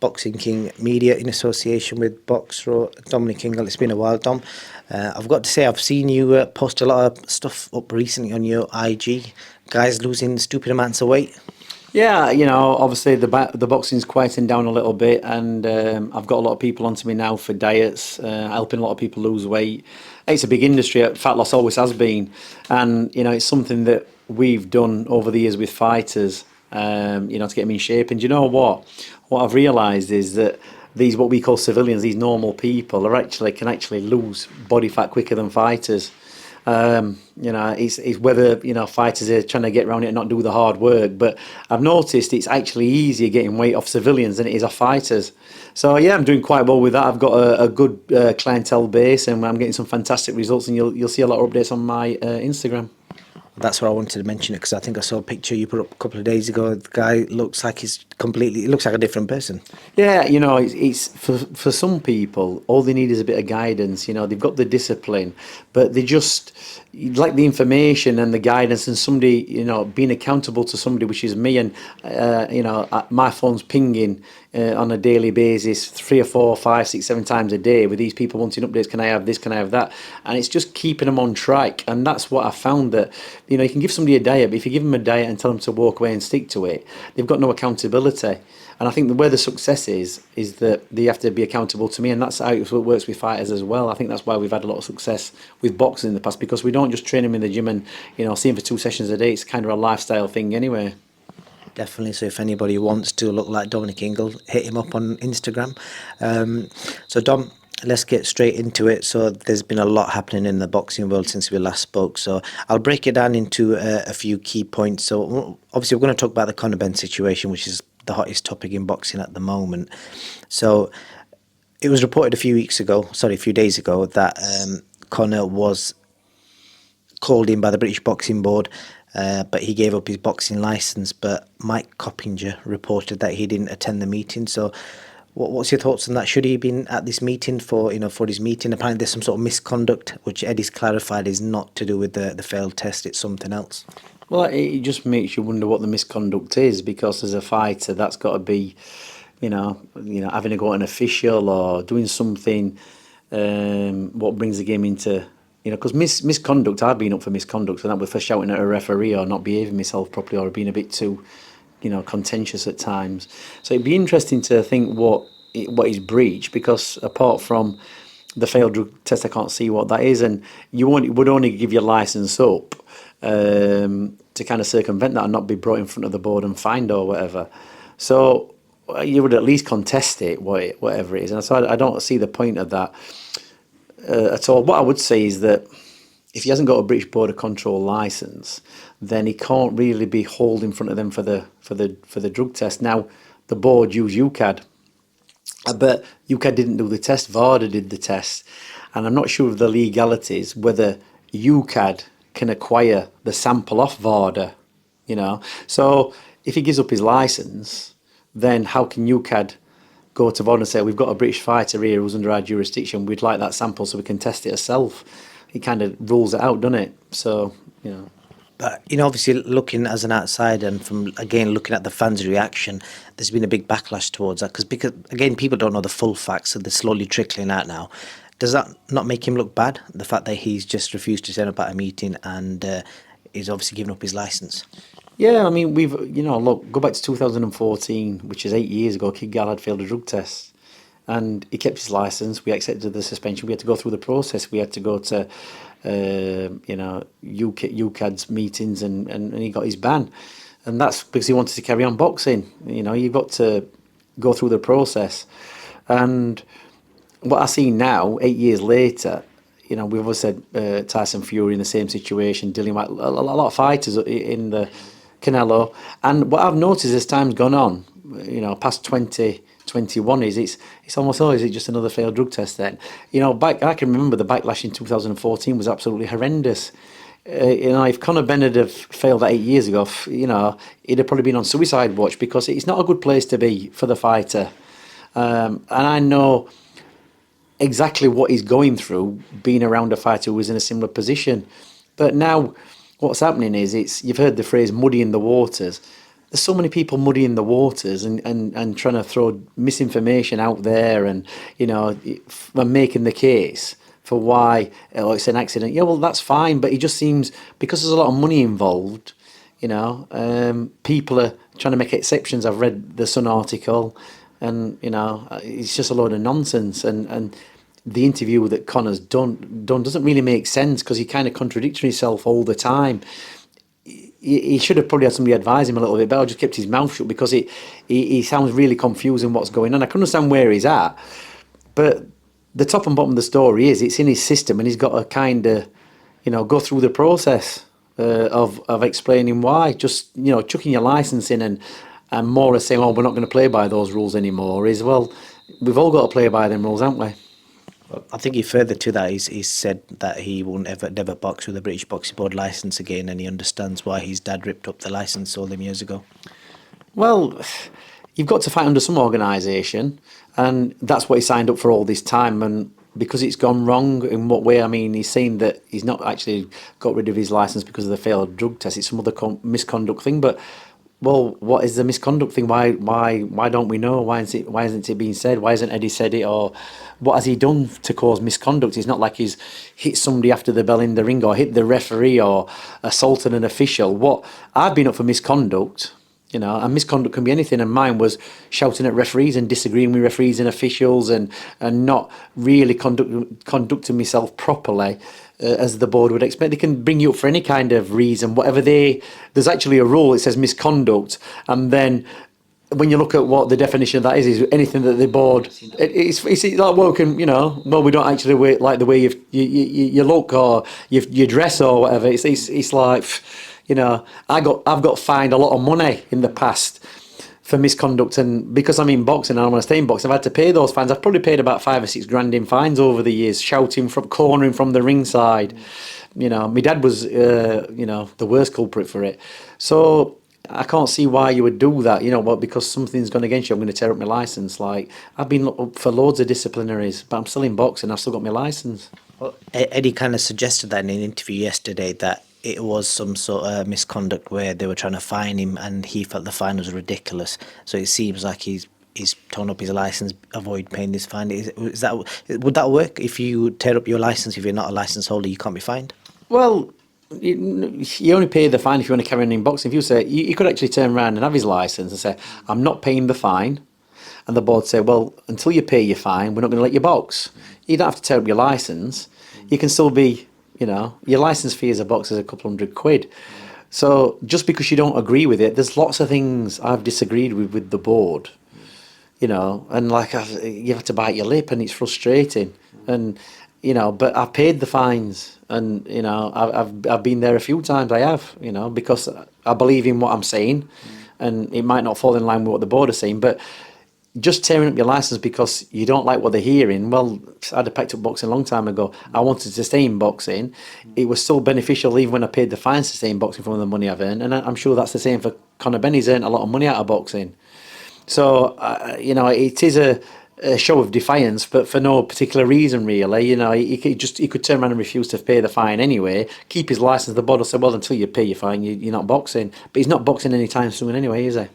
Boxing King Media in association with Boxro, Dominic Ingle. It's been a while, Dom. I've got to say, I've seen you post a lot of stuff up recently on your IG. Guys losing stupid amounts of weight. Yeah, obviously the boxing's quieting down a little bit, and I've got a lot of people onto me now for diets, helping a lot of people lose weight. It's a big industry. Fat loss always has been, and it's something that we've done over the years with fighters, to get them in shape. And you know what? What I've realised is that these what we call civilians, these normal people, can actually lose body fat quicker than fighters. It's whether fighters are trying to get around it and not do the hard work. But I've noticed it's actually easier getting weight off civilians than it is off fighters. So yeah, I'm doing quite well with that. I've got a good clientele base, and I'm getting some fantastic results. And you'll see a lot of updates on my Instagram. That's what I wanted to mention it, because I think I saw a picture you put up a couple of days ago. The guy looks like he looks like a different person. Yeah, it's for some people, all they need is a bit of guidance. They've got the discipline, but they just like the information and the guidance, and somebody, being accountable to somebody, which is me. And my phone's pinging on a daily basis, 3 or 4, 5, 6, 7 times a day, with these people wanting updates. Can I have this? Can I have that? And it's just keeping them on track. And that's what I found, that you can give somebody a diet, but if you give them a diet and tell them to walk away and stick to it, they've got no accountability. And I think where the success is that they have to be accountable to me, and that's how it works with fighters as well. I think that's why we've had a lot of success with boxing in the past, because we don't just train them in the gym and see them for 2 sessions a day. It's kind of a lifestyle thing anyway. Definitely. So if anybody wants to look like Dominic Ingle, hit him up on Instagram. So Dom, let's get straight into it. So there's been a lot happening in the boxing world since we last spoke. So I'll break it down into a few key points. So obviously we're going to talk about the Conor Benn situation, which is the hottest topic in boxing at the moment. So it was reported a few days ago, that Conor was called in by the British Boxing Board, but he gave up his boxing license. But Mike Coppinger reported that he didn't attend the meeting. So what's your thoughts on that? Should he have been at this meeting for his meeting? Apparently there's some sort of misconduct, which Eddie's clarified is not to do with the failed test, it's something else. Well, it just makes you wonder what the misconduct is, because as a fighter, that's got to be, having to go at an official or doing something what brings the game into, because misconduct, I've been up for misconduct, and that was for shouting at a referee or not behaving myself properly or being a bit too, contentious at times. So it'd be interesting to think what is breach, because apart from the failed drug test, I can't see what that is, and would only give your license up to kind of circumvent that and not be brought in front of the board and fined or whatever. So you would at least contest it, whatever it is. And so I don't see the point of that at all. What I would say is that if he hasn't got a British Board of Control licence, then he can't really be hauled in front of them for the drug test. Now, the board use UCAD, but UCAD didn't do the test. VADA did the test, and I'm not sure of the legalities whether UCAD can acquire the sample off VADA. So if he gives up his licence, then how can UCAD go to VADA and say, we've got a British fighter here who's under our jurisdiction, we'd like that sample so we can test it ourselves? It kind of rules it out, doesn't it? So, But, obviously looking as an outsider, and from, again, looking at the fans' reaction, there's been a big backlash towards that, because again, people don't know the full facts, so they're slowly trickling out now. Does that not make him look bad, the fact that he's just refused to turn up at a meeting and he's obviously given up his licence? Yeah, I mean, we've, look, go back to 2014, which is 8 years ago. Kid Gal had failed a drug test, and he kept his licence. We accepted the suspension. We had to go through the process. We had to go to, UCAD's meetings, and he got his ban. And that's because he wanted to carry on boxing. You've got to go through the process. And what I see now, 8 years later, we've always said Tyson Fury in the same situation, Dillian White, a lot of fighters in the Canelo. And what I've noticed as time's gone on, past 2021, is it's almost always just another failed drug test then. I can remember the backlash in 2014 was absolutely horrendous. If Conor Benn had have failed that 8 years ago, he'd have probably been on suicide watch, because it's not a good place to be for the fighter. And I know exactly what he's going through, being around a fighter who was in a similar position. But now what's happening is, you've heard the phrase muddying the waters. there's so many people muddying the waters and trying to throw misinformation out there, and and making the case for why it's an accident. Yeah, well, that's fine, but it just seems, because there's a lot of money involved, people are trying to make exceptions. I've read the Sun article, and it's just a load of nonsense. And the interview that Conor's done doesn't really make sense, because he kind of contradicts himself all the time. He should have probably had somebody advise him a little bit better, just kept his mouth shut, because he sounds really confused in what's going on. I can understand where he's at, but the top and bottom of the story is it's in his system, and he's got to kind of, go through the process of explaining why. Just chucking your licence in and more as saying, "Oh, we're not going to play by those rules anymore," is, well, we've all got to play by them rules, haven't we? I think he further to that, he's said that he won't never box with a British Boxing Board licence again, and he understands why his dad ripped up the licence all them years ago. Well, you've got to fight under some organisation, and that's what he signed up for all this time. And because it's gone wrong, in what way? I mean, he's saying that he's not actually got rid of his licence because of the failed drug test. It's some other misconduct thing. But, well, what is the misconduct thing? Why don't we know? Why isn't it being said? Why hasn't Eddie said it? Or what has he done to cause misconduct? It's not like he's hit somebody after the bell in the ring, or hit the referee, or assaulted an official. What I've been up for misconduct. And misconduct can be anything, and mine was shouting at referees and disagreeing with referees and officials, and not really conducting myself properly, as the board would expect. They can bring you up for any kind of reason, whatever there's actually a rule, it says misconduct, and then when you look at what the definition of that is anything that the board, it's like, well, we don't actually like the way you look, or you dress, or whatever. It's like, I've got fined a lot of money in the past for misconduct, and because I'm in boxing and I want to stay in boxing, I've had to pay those fines. I've probably paid about 5 or 6 grand in fines over the years, cornering from the ringside. My dad was, the worst culprit for it. So I can't see why you would do that. Because something's gone against you, I'm going to tear up my licence. Like, I've been up for loads of disciplinaries, but I'm still in boxing. I've still got my licence. Well, Eddie kind of suggested that in an interview yesterday, that it was some sort of misconduct where they were trying to fine him, and he felt the fine was ridiculous. So it seems like he's torn up his license, avoid paying this fine. Would that work? If you tear up your license, if you're not a license holder, you can't be fined? Well, you only pay the fine if you want to carry on in boxing. If you say, you could actually turn around and have his license and say, "I'm not paying the fine," and the board say, "Well, until you pay your fine, we're not going to let you box." You don't have to tear up your license. You can still be, your license fee as a boxer is a couple £100. So just because you don't agree with it, there's lots of things I've disagreed with the board, and like, you have to bite your lip, and it's frustrating. And but I've paid the fines, and I've been there a few times. I have, because I believe in what I'm saying, and it might not fall in line with what the board are saying, but just tearing up your license because you don't like what they're hearing, well, I'd have picked up boxing a long time ago. I wanted to stay in boxing. It was still beneficial even when I paid the fines to stay in boxing from the money I've earned, and I'm sure that's the same for Conor Benn. He's earned a lot of money out of boxing. So, it is a show of defiance, but for no particular reason, really. He could turn around and refuse to pay the fine anyway, keep his licence. The board will say, "Well, until you pay your fine, you're not boxing." But he's not boxing anytime soon anyway, is he?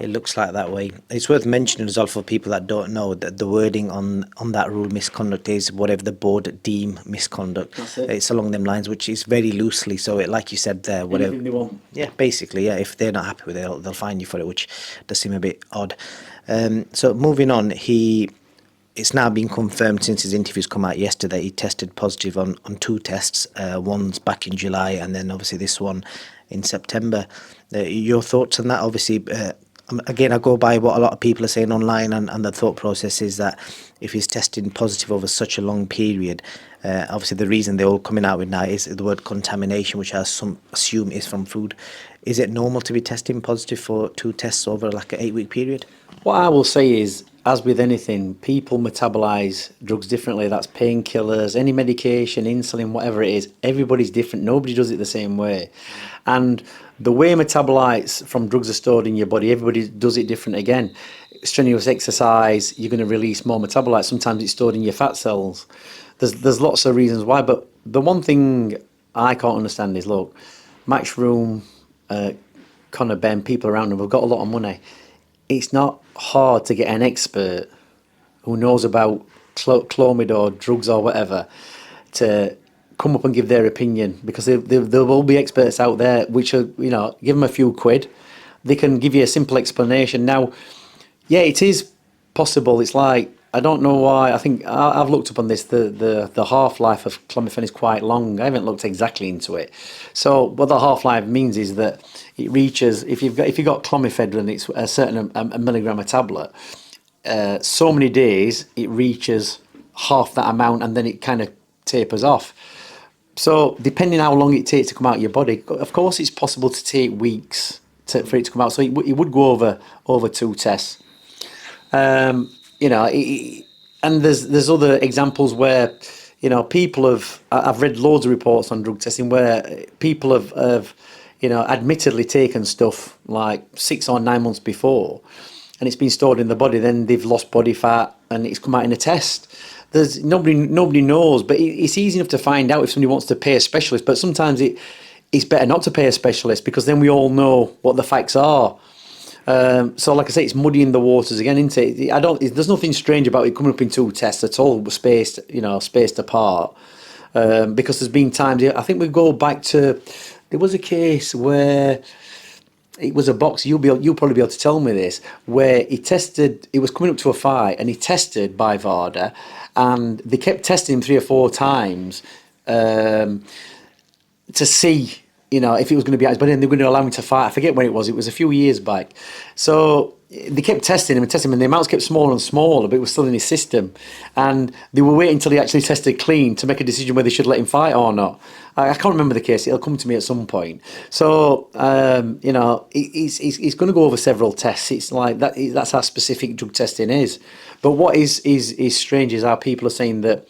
It looks like that way. It's worth mentioning as well for people that don't know that the wording on that rule, misconduct, is whatever the board deem misconduct. That's it. It's along them lines, which is very loosely. So, like you said there, whatever. Anything they want. Yeah, basically, yeah. If they're not happy with it, they'll fine you for it, which does seem a bit odd. So moving on, it's now been confirmed since his interviews come out yesterday. He tested positive on 2 tests. One's back in July, and then obviously this one in September. Your thoughts on that? Obviously, again, I go by what a lot of people are saying online, and the thought process is that if he's testing positive over such a long period, obviously the reason they're all coming out with now is the word contamination, which I assume is from food. Is it normal to be testing positive for 2 tests over like an 8-week period? What I will say is, as with anything, people metabolise drugs differently. That's painkillers, any medication, insulin, whatever it is. Everybody's different. Nobody does it the same way. And the way metabolites from drugs are stored in your body, everybody does it different again. Strenuous exercise, you're going to release more metabolites. Sometimes it's stored in your fat cells. There's lots of reasons why. But the one thing I can't understand is, look, Matchroom Conor Benn, people around him, have got a lot of money. It's not hard to get an expert who knows about clomid or drugs or whatever to come up and give their opinion, because there will be experts out there which are, you know, give them a few quid, they can give you a simple explanation. Now, yeah, it is possible. It's like, I don't know why. I think I've looked up on this. The half life of clomiphene is quite long. I haven't looked exactly into it. So what the half life means is that it reaches, if you've got clomiphene, it's a certain a milligram a tablet. So many days it reaches half that amount, and then it kind of tapers off. So depending how long it takes to come out of your body, of course it's possible to take weeks for it to come out. So it would go over 2 tests. You know, and there's other examples where, you know, I've read loads of reports on drug testing where people have you know, admittedly taken stuff like 6 or 9 months before, and it's been stored in the body. Then they've lost body fat, and it's come out in a test. There's nobody knows, but it's easy enough to find out if somebody wants to pay a specialist. But sometimes it's better not to pay a specialist, because then we all know what the facts are. So, like I say, it's muddying the waters again, isn't it? There's nothing strange about it coming up in 2 tests at all, spaced apart. Because there's been times, I think we go back to, there was a case where it was a boxer, you'll probably be able to tell me this, where it was coming up to a fight, and he tested by VADA, and they kept testing him 3 or 4 times to see, you know, if it was going to be out his body, and they were going to allow him to fight. I forget when it was a few years back. So they kept testing him, and the amounts kept smaller and smaller, but it was still in his system. And they were waiting until he actually tested clean to make a decision whether they should let him fight or not. I can't remember the case. It'll come to me at some point. So, you know, it's going to go over several tests. It's like that's how specific drug testing is. But what is strange is how people are saying that,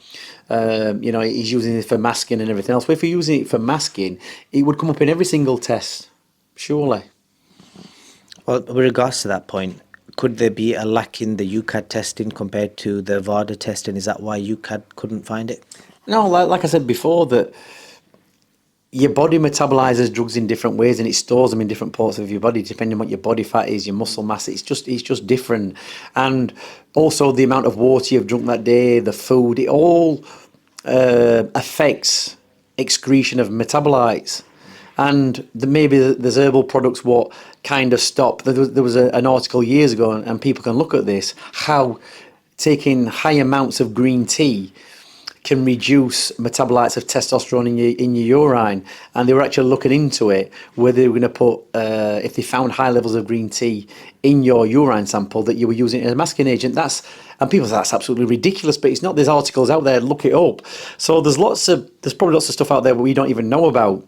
you know, he's using it for masking and everything else. But if you're using it for masking, it would come up in every single test, surely. Well, with regards to that point, could there be a lack in the UCAD testing compared to the VADA testing? Is that why UCAD couldn't find it? No, like I said before, that your body metabolizes drugs in different ways, and it stores them in different parts of your body depending on what your body fat is, your muscle mass. It's just different. And also the amount of water you've drunk that day, the food, it all affects excretion of metabolites. And maybe there's herbal products what kind of stop. There was an article years ago, and people can look at this, how taking high amounts of green tea can reduce metabolites of testosterone in your urine. And they were actually looking into it, where they were going to put, if they found high levels of green tea in your urine sample, that you were using it as a masking agent. And people say that's absolutely ridiculous, but it's not. There's articles out there, look it up. So there's probably lots of stuff out there that we don't even know about,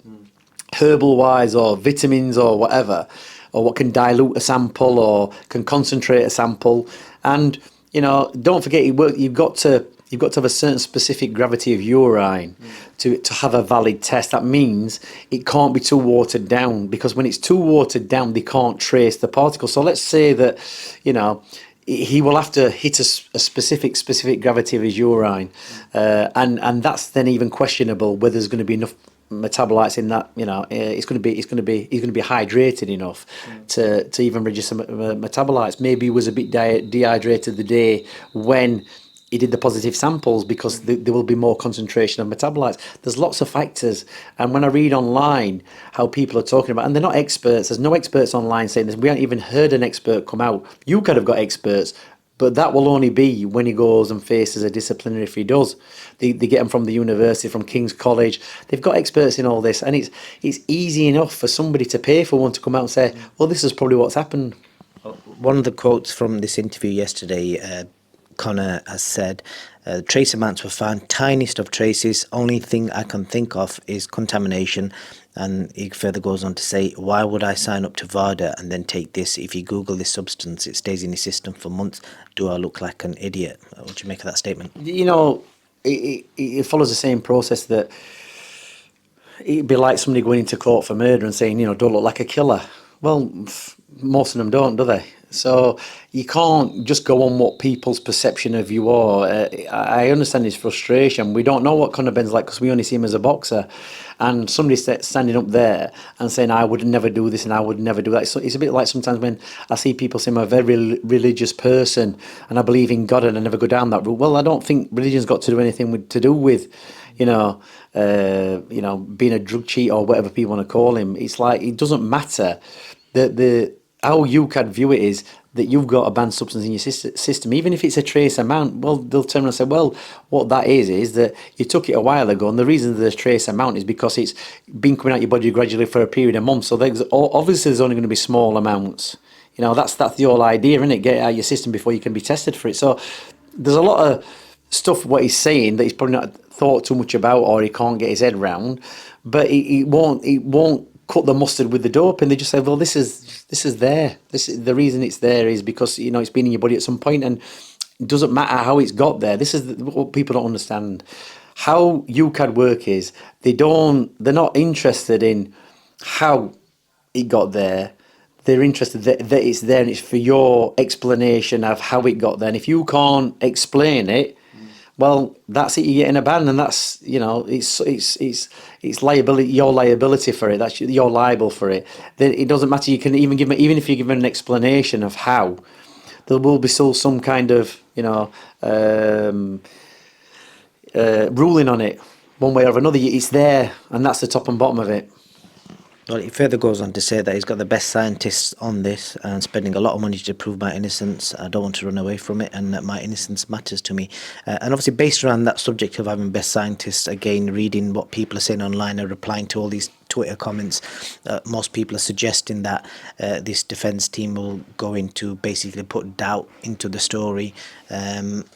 herbal wise, or vitamins or whatever, or what can dilute a sample or can concentrate a sample. And, you know, don't forget, you've got to have a certain specific gravity of urine to have a valid test. That means it can't be too watered down, because when it's too watered down, they can't trace the particles. So let's say that, you know, he will have to hit a specific gravity of his urine, and that's then even questionable whether there's going to be enough metabolites in that. You know, he's going to be hydrated enough to even register metabolites. Maybe he was a bit dehydrated the day when he did the positive samples, because there will be more concentration of metabolites. There's lots of factors. And when I read online how people are talking about, and they're not experts, there's no experts online saying this. We haven't even heard an expert come out. You could have got experts, but that will only be when he goes and faces a disciplinary, if he does. They get them from the university, from King's College. They've got experts in all this. And it's easy enough for somebody to pay for one to come out and say, well, this is probably what's happened. One of the quotes from this interview yesterday, Conor has said, trace amounts were found, tiniest of traces. Only thing I can think of is contamination. And he further goes on to say, why would I sign up to VADA and then take this? If you Google this substance, it stays in your system for months. Do I look like an idiot? What do you make of that statement? You know, it follows the same process that it'd be like somebody going into court for murder and saying, you know, don't look like a killer. Well, most of them don't, do they? So you can't just go on what people's perception of you are. I understand his frustration. We don't know what Conor Benn's like because we only see him as a boxer. And somebody standing up there and saying, I would never do this and I would never do that. So it's a bit like sometimes when I see people say I'm a very religious person and I believe in God and I never go down that route. Well, I don't think religion's got to do anything to do with, being a drug cheat or whatever people want to call him. It's like, it doesn't matter. How you can view it is that you've got a banned substance in your system, even if it's a trace amount. Well, they'll turn around and say, well, what that is that you took it a while ago, and the reason there's trace amount is because it's been coming out your body gradually for a period of months. So obviously there's only going to be small amounts. That's the whole idea, isn't it? Get it out of your system before you can be tested for it. So there's a lot of stuff what he's saying that he's probably not thought too much about, or he can't get his head round. But it won't cut the mustard with the dope, and they just say, well, this is there. The reason it's there is because it's been in your body at some point, and it doesn't matter how it's got there. This is what people don't understand. How UCAD work is they're not interested in how it got there. They're interested that it's there, and it's for your explanation of how it got there. And if you can't explain it, well, that's it. You're getting a ban, and that's it's liability. Your liability for it. You're liable for it. Then it doesn't matter. You can even if you give an explanation of how, there will be still some kind of ruling on it, one way or another. It's there, and that's the top and bottom of it. Well, he further goes on to say that he's got the best scientists on this and spending a lot of money to prove my innocence. I don't want to run away from it, and that my innocence matters to me. And obviously, based around that subject of having best scientists, again, reading what people are saying online and replying to all these Twitter comments, most people are suggesting that this defence team will go into basically put doubt into the story,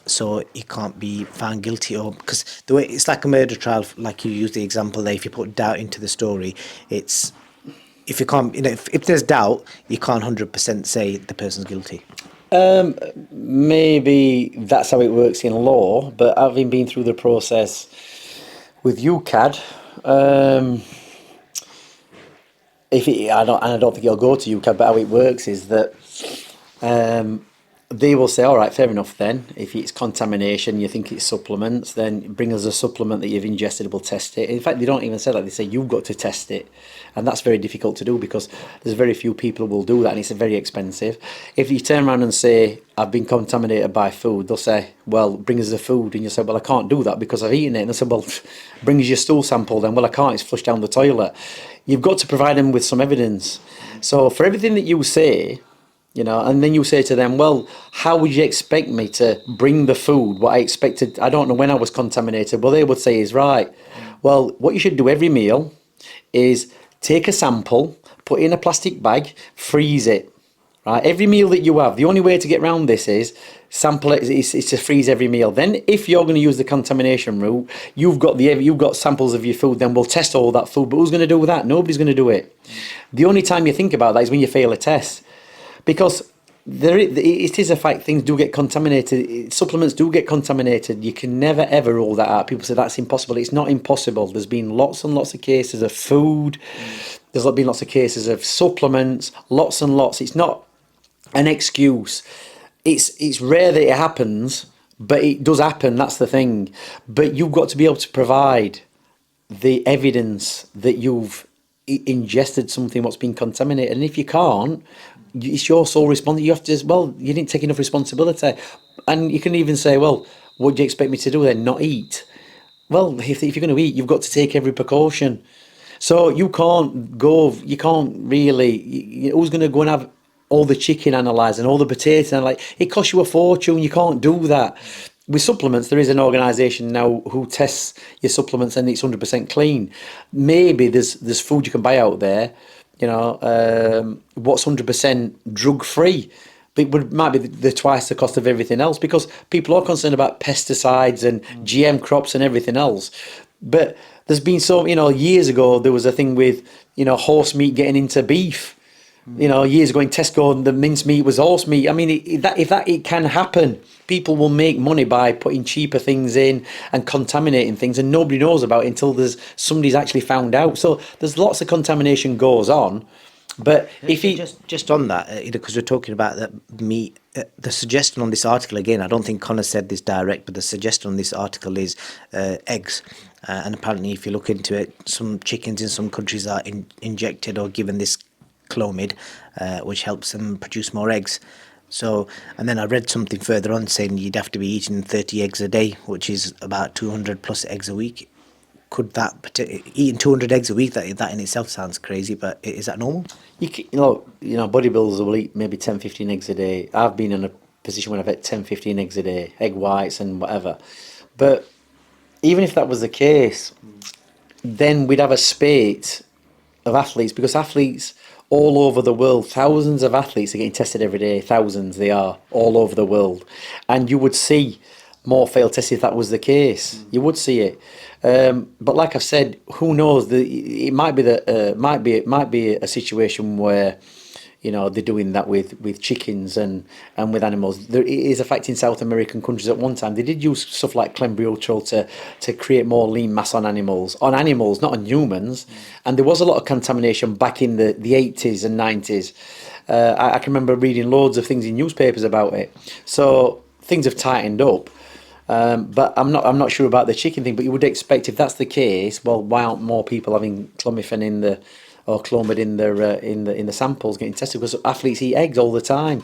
so he can't be found guilty. Or because the way it's like a murder trial, like you use the example there, if you put doubt into the story, it's if you can't, if there's doubt, you can't 100% say the person's guilty. Maybe that's how it works in law, but having been through the process with UCAD, I don't think it'll go to UCAD, but how it works is that they will say, all right, fair enough then. If it's contamination, you think it's supplements, then bring us a supplement that you've ingested, we'll test it. In fact, they don't even say that. They say, you've got to test it. And that's very difficult to do because there's very few people who will do that, and it's very expensive. If you turn around and say, I've been contaminated by food, they'll say, well, bring us the food. And you say, well, I can't do that because I've eaten it. And they say, well, bring us your stool sample then. Well, I can't, it's flushed down the toilet. You've got to provide them with some evidence. So for everything that you say, and then you say to them, well, how would you expect me to bring the food, what I expected, I don't know when I was contaminated. Well, they would say is, right, well, what you should do every meal is take a sample, put it in a plastic bag, freeze it, right? Every meal that you have, the only way to get around this is sample it, is to freeze every meal. Then if you're going to use the contamination route, you've got samples of your food, then we'll test all that food. But who's going to do that? Nobody's going to do it. The only time you think about that is when you fail a test. Because it is a fact, things do get contaminated, supplements do get contaminated. You can never ever rule that out. People say that's impossible. It's not impossible. There's been lots and lots of cases of food, there's been lots of cases of supplements, lots and lots. It's not an excuse. It's rare that it happens, but it does happen, that's the thing. But you've got to be able to provide the evidence that you've ingested something what's been contaminated, and if you can't, it's your sole responsibility. You have to, well, you didn't take enough responsibility. And you can even say, well, what do you expect me to do then? Not eat? Well, if you're going to eat, you've got to take every precaution. So you can't really, who's going to go and have all the chicken analysed and all the potatoes analysed? It costs you a fortune. You can't do that. With supplements, there is an organisation now who tests your supplements and it's 100% clean. Maybe there's food you can buy out there, what's 100% drug-free. But it might be the twice the cost of everything else because people are concerned about pesticides and GM crops and everything else. But there's been years ago, there was a thing with, horse meat getting into beef. Years ago in Tesco, the mince meat was horse meat. I mean, it can happen. People will make money by putting cheaper things in and contaminating things, and nobody knows about it until somebody's actually found out. So there's lots of contamination goes on, But if he, Just on that, because we're talking about that meat, the suggestion on this article again, I don't think Connor said this direct, but the suggestion on this article is eggs. And apparently, if you look into it, some chickens in some countries are injected or given this clomid, which helps them produce more eggs. So, and then I read something further on saying you'd have to be eating 30 eggs a day, which is about 200 plus eggs a week. Could eating 200 eggs a week, that in itself sounds crazy, but is that normal? bodybuilders will eat maybe 10, 15 eggs a day. I've been in a position where I've had 10, 15 eggs a day, egg whites and whatever. But even if that was the case, then we'd have a spate of athletes, because athletes all over the world, thousands of athletes are getting tested every day. Thousands they are all over the world, and you would see more failed tests if that was the case. You would see it, but like I've said, who knows? It might be that might be a situation where they're doing that with chickens and with animals. There is a fact in South American countries at one time they did use stuff like clenbuterol to create more lean mass on animals, not on humans. And there was a lot of contamination back in the 80s and 90s. I can remember reading loads of things in newspapers about it. So things have tightened up. But I'm not sure about the chicken thing. But you would expect, if that's the case, well, why aren't more people having clomiphene or clomid in the samples getting tested? Because athletes eat eggs all the time.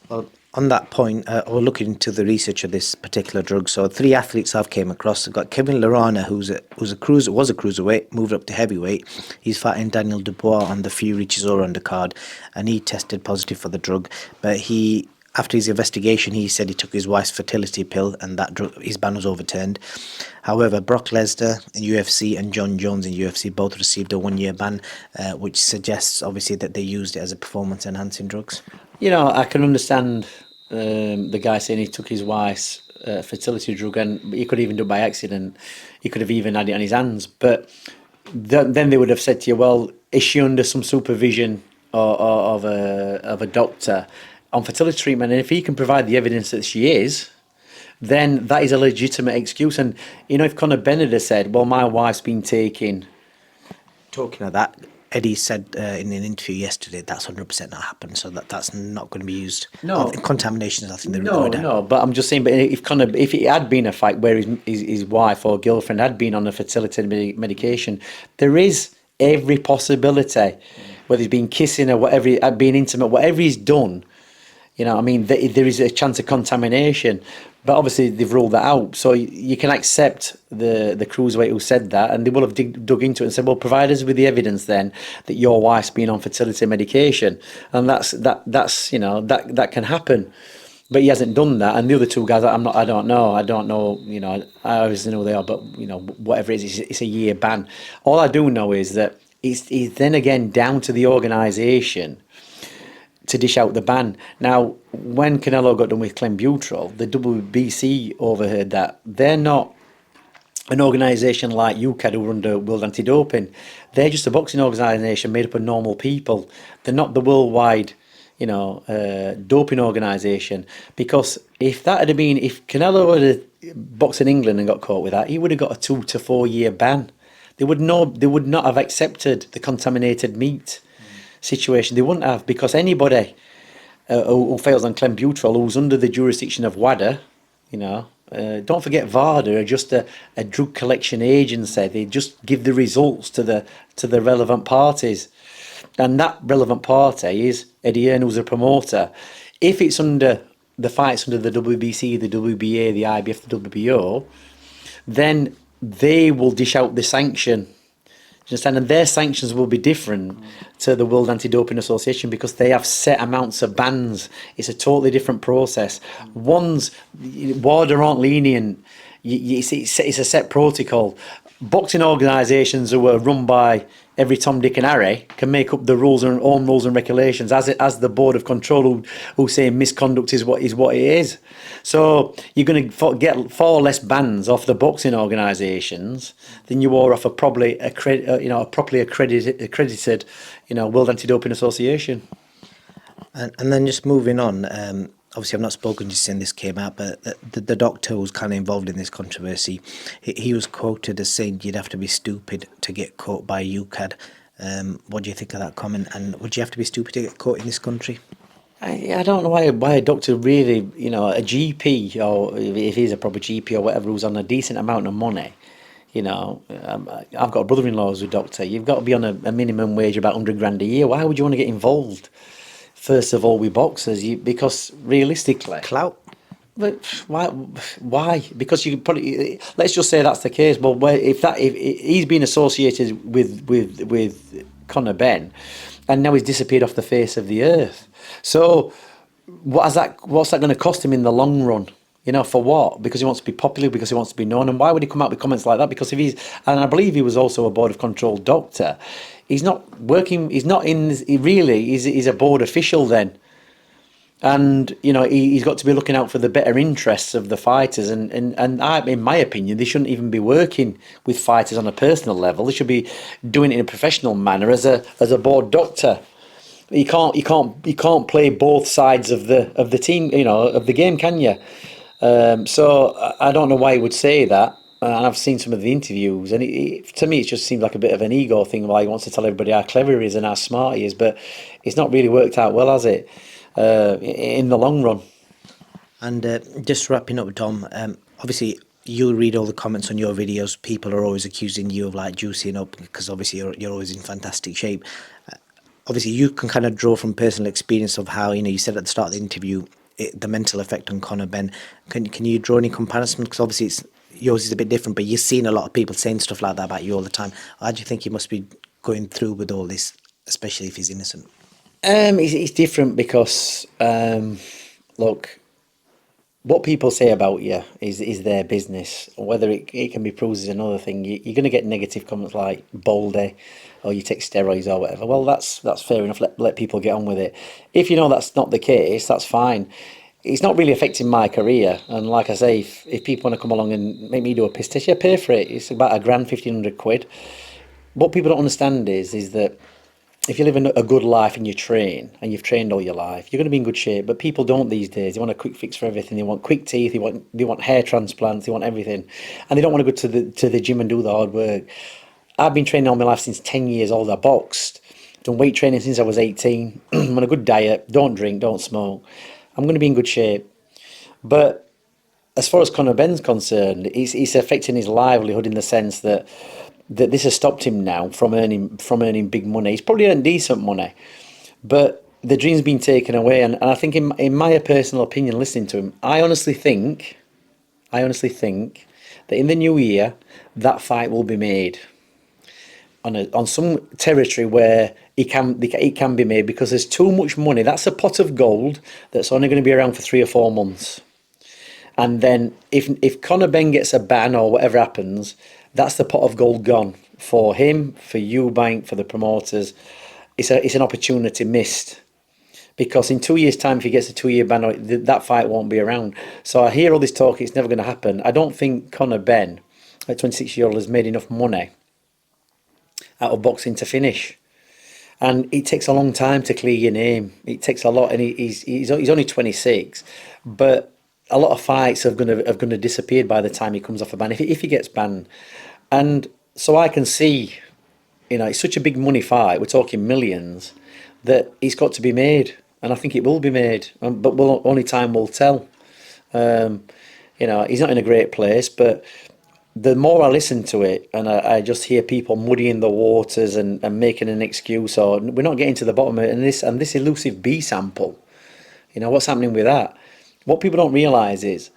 Well, on that point, we're looking into the research of this particular drug. So 3 athletes I've came across. I've got Kevin Larana, was a cruiserweight, moved up to heavyweight. He's fighting Daniel Dubois on the Fury Chisora undercard, and he tested positive for the drug. But after his investigation, he said he took his wife's fertility pill, and that his ban was overturned. However, Brock Lesnar in UFC and John Jones in UFC both received a 1-year ban, which suggests obviously that they used it as a performance-enhancing drugs. I can understand the guy saying he took his wife's fertility drug, and he could even do it by accident. He could have even had it on his hands. But then they would have said to you, well, is she under some supervision of a doctor on fertility treatment? And if he can provide the evidence that she is, then that is a legitimate excuse. And if Conor Benn had said, well, my wife's been taking... Talking of that, Eddie said in an interview yesterday that's 100% not happened, so that's not going to be used. No. Contamination is, I think, the No, no, but I'm just saying, but if it had been a fight where his wife or girlfriend had been on a fertility medication, there is every possibility, whether he's been kissing or whatever, being intimate, whatever he's done, there is a chance of contamination. But obviously they've ruled that out. So you can accept the cruiserweight who said that, and they will have dug into it and said, well, provide us with the evidence then that your wife's been on fertility medication. And that can happen. But he hasn't done that. And the other 2 guys, I don't know, I obviously know who they are, but whatever it is, it's a year ban. All I do know is that it's then again down to the organisation to dish out the ban. Now, when Canelo got done with clenbuterol, the WBC overheard that. They're not an organisation like UCAD who are under World Anti-Doping. They're just a boxing organisation made up of normal people. They're not the worldwide, doping organisation. Because if Canelo had boxed in England and got caught with that, he would have got a 2 to 4 year ban. They would not have accepted the contaminated meat situation. They wouldn't have, because anybody who fails on clenbuterol, who's under the jurisdiction of WADA, don't forget WADA are just a drug collection agency. They just give the results to the relevant parties, and that relevant party is Eddie Hearn, who's a promoter. If it's under the fights under the WBC, the WBA, the IBF, the WBO, then they will dish out the sanction. Do you understand? And their sanctions will be different to the World Anti-Doping Association, because they have set amounts of bans. It's a totally different process. WADA aren't lenient. It's a set protocol. Boxing organisations who are run by every Tom, Dick and Harry can make up the rules and own rules and regulations as the board of control who say misconduct is what it is. So you're going to get far less bans off the boxing organisations than you are off a properly accredited World Anti-Doping Association. And then just moving on, obviously I've not spoken to you since this came out, but the doctor who was kind of involved in this controversy, he was quoted as saying you'd have to be stupid to get caught by UCAD. What do you think of that comment? And would you have to be stupid to get caught in this country? I don't know why a doctor really, a GP, or if he's a proper GP or whatever, who's on a decent amount of money, I've got a brother-in-law who's a doctor. You've got to be on a minimum wage of about 100 grand a year. Why would you want to get involved? First of all, with boxers, because realistically, Clout. but why? Why? Because you could probably, let's just say that's the case. Well, if he's been associated with Conor Benn, and now he's disappeared off the face of the earth. So, what's that going to cost him in the long run? For what? Because he wants to be popular, because he wants to be known. And why would he come out with comments like that? Because if and I believe he was also a board of control doctor. He's not working. He's not in. He really. He's a board official then. And he's got to be looking out for the better interests of the fighters, and in my opinion, they shouldn't even be working with fighters on a personal level. They should be doing it in a professional manner as a board doctor. You can't play both sides of the team, of the game, can you? So I don't know why he would say that. And I've seen some of the interviews, and to me, it just seems like a bit of an ego thing. Why he wants to tell everybody how clever he is and how smart he is, but it's not really worked out well, has it? In the long run. And just wrapping up, Dom, obviously you read all the comments on your videos. People are always accusing you of like juicing up because obviously you're always in fantastic shape. Obviously you can kind of draw from personal experience of how, you said at the start of the interview, the mental effect on Conor Benn. Can you draw any comparison? Because obviously yours is a bit different, but you've seen a lot of people saying stuff like that about you all the time. How do you think you must be going through with all this, especially if he's innocent? It's different because, look, what people say about you is their business. Whether it can be proved is another thing. You're going to get negative comments like baldy, or you take steroids or whatever. Well, that's fair enough. Let people get on with it. If that's not the case, that's fine. It's not really affecting my career. And like I say, if people want to come along and make me do a piss test, yeah, pay for it. It's about £1,000, 1,500 quid. What people don't understand is that if you live a good life and you train, and you've trained all your life, you're going to be in good shape. But people don't these days. They want a quick fix for everything. They want quick teeth. They want hair transplants. They want everything, and they don't want to go to the gym and do the hard work. I've been training all my life since 10 years old. I boxed, done weight training since I was 18. I'm on a good diet. Don't drink. Don't smoke. I'm going to be in good shape. But as far as Conor Benn's concerned, it's affecting his livelihood in the sense that this has stopped him now from earning big money. He's probably earned decent money, but the dream's been taken away. And I think, in my personal opinion, listening to him, I honestly think that in the new year, that fight will be made on some territory where it can be made, because there's too much money. That's a pot of gold that's only going to be around for 3 or 4 months. And then if Conor Benn gets a ban or whatever happens, that's the pot of gold gone for him, for Eubank, for the promoters. It's an opportunity missed, because in 2 years' time, if he gets a 2-year ban, that fight won't be around. So I hear all this talk; it's never going to happen. I don't think Conor Benn, at 26-year-old, has made enough money out of boxing to finish. And it takes a long time to clear your name. It takes a lot, and he's only 26, but a lot of fights are going to disappear by the time he comes off a ban, if he gets banned. And so I can see, it's such a big money fight. We're talking millions, that it's got to be made, and I think it will be made. But only time will tell. He's not in a great place, but the more I listen to it, and I just hear people muddying the waters and making an excuse, or we're not getting to the bottom of it. And this elusive B sample, what's happening with that? What people don't realise is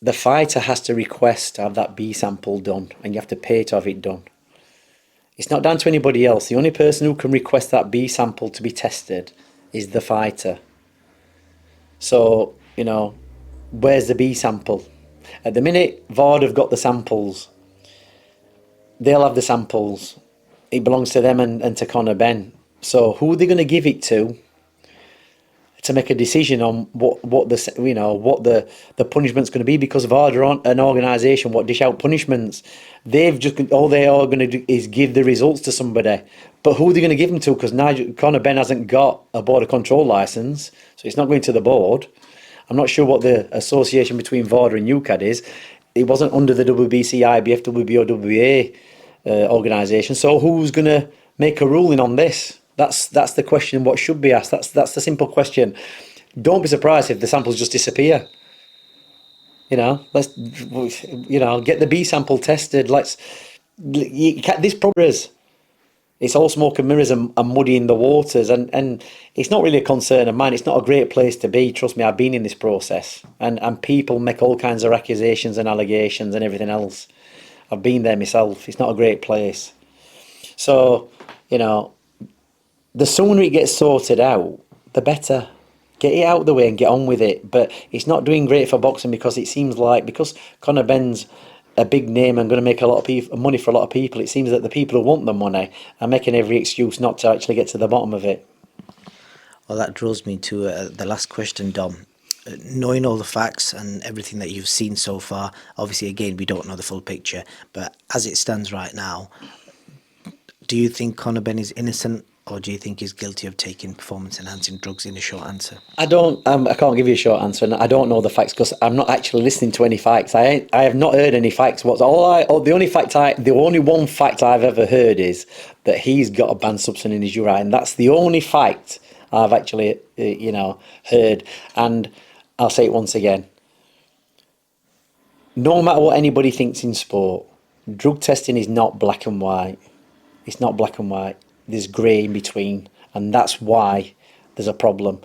the fighter has to request to have that B sample done, and you have to pay to have it done. It's not down to anybody else. The only person who can request that B sample to be tested is the fighter. So, where's the B sample? At the minute, VARD have got the samples. They'll have the samples. It belongs to them and to Conor Benn. So who are they going to give it to make a decision on what the punishment's going to be? Because VARD are an organisation what dish out punishments. They've just, all they are going to do is give the results to somebody. But who are they going to give them to? Because Conor Benn hasn't got a border control licence, so it's not going to the board. I'm not sure what the association between VARD and UCAD is. It wasn't under the WBC, IBF, WBO, WBA organisation. So who's going to Make a ruling on this. That's the question. What should be asked? That's the simple question. Don't be surprised if the samples just disappear. Let's get the B sample tested. This problem is it's all smoke and mirrors and muddying the waters, and it's not really a concern of mine. It's not a great place to be. Trust me, I've been in this process, and people make all kinds of accusations and allegations and everything else. I've been there myself. It's not a great place. So, the sooner it gets sorted out, the better. Get it out of the way and get on with it. But it's not doing great for boxing because it seems like, because Conor Benn's a big name and going to make a lot of money for a lot of people, it seems that the people who want the money are making every excuse not to actually get to the bottom of it. Well, that draws me to the last question, Dom. Knowing all the facts and everything that you've seen so far, obviously, again, we don't know the full picture, but as it stands right now, do you think Conor Benn is innocent, or do you think he's guilty of taking performance-enhancing drugs, in a short answer? I can't give you a short answer, and I don't know the facts because I'm not actually listening to any facts. I have not heard any facts. The only one fact I've ever heard is that he's got a banned substance in his urine, and that's the only fact I've actually, heard. And I'll say it once again. No matter what anybody thinks in sport, drug testing is not black and white. It's not black and white. There's grey in between, and that's why there's a problem.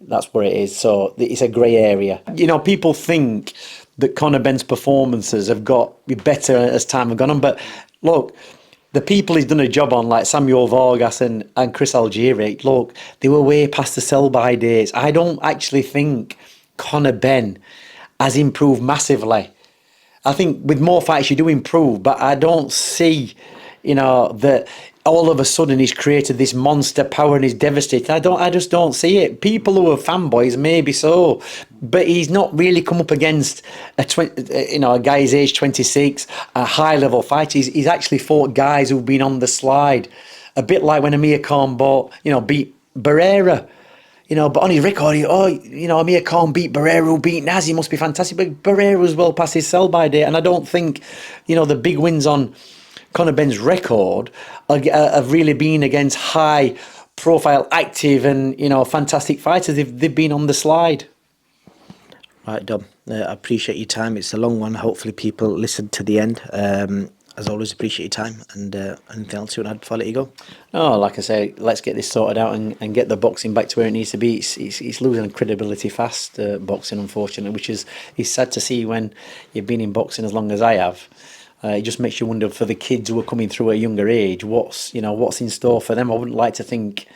That's where it is. So it's a grey area. People think that Conor Benn's performances have got better as time has gone on, but look, the people he's done a job on, like Samuel Vargas and Chris Algieri, look, they were way past the sell-by days. I don't actually think Conor Benn has improved massively. I think with more fights you do improve, but I don't see, that all of a sudden he's created this monster power and he's devastated. I just don't see it. People who are fanboys, maybe so, but he's not really come up against a guy his age 26, a high level fighter. He's actually fought guys who've been on the slide, a bit like when Amir Khan beat Barrera. But on his record, Amir Khan beat Barrera, who beat Naz. He must be fantastic. But Barrera's well past his sell-by date, and I don't think, the big wins on Conor Benn's record have really been against high-profile, active, and fantastic fighters. They've been on the slide. Right, Dom. I appreciate your time. It's a long one. Hopefully, people listen to the end. As always, appreciate your time, and anything else you want to add before I let you go? No, like I say, let's get this sorted out and get the boxing back to where it needs to be. It's losing credibility fast, boxing, unfortunately, which is sad to see when you've been in boxing as long as I have. It just makes you wonder for the kids who are coming through at a younger age, what's in store for them. I wouldn't like to think,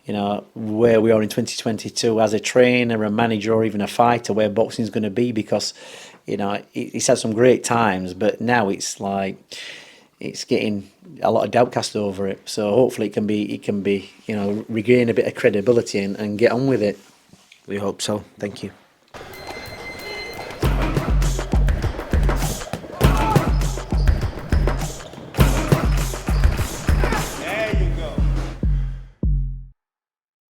where we are in 2022 as a trainer, a manager, or even a fighter, where boxing is going to be, because he's had some great times, but now it's like it's getting a lot of doubt cast over it. So hopefully it can be regain a bit of credibility and get on with it. We hope so. Thank you.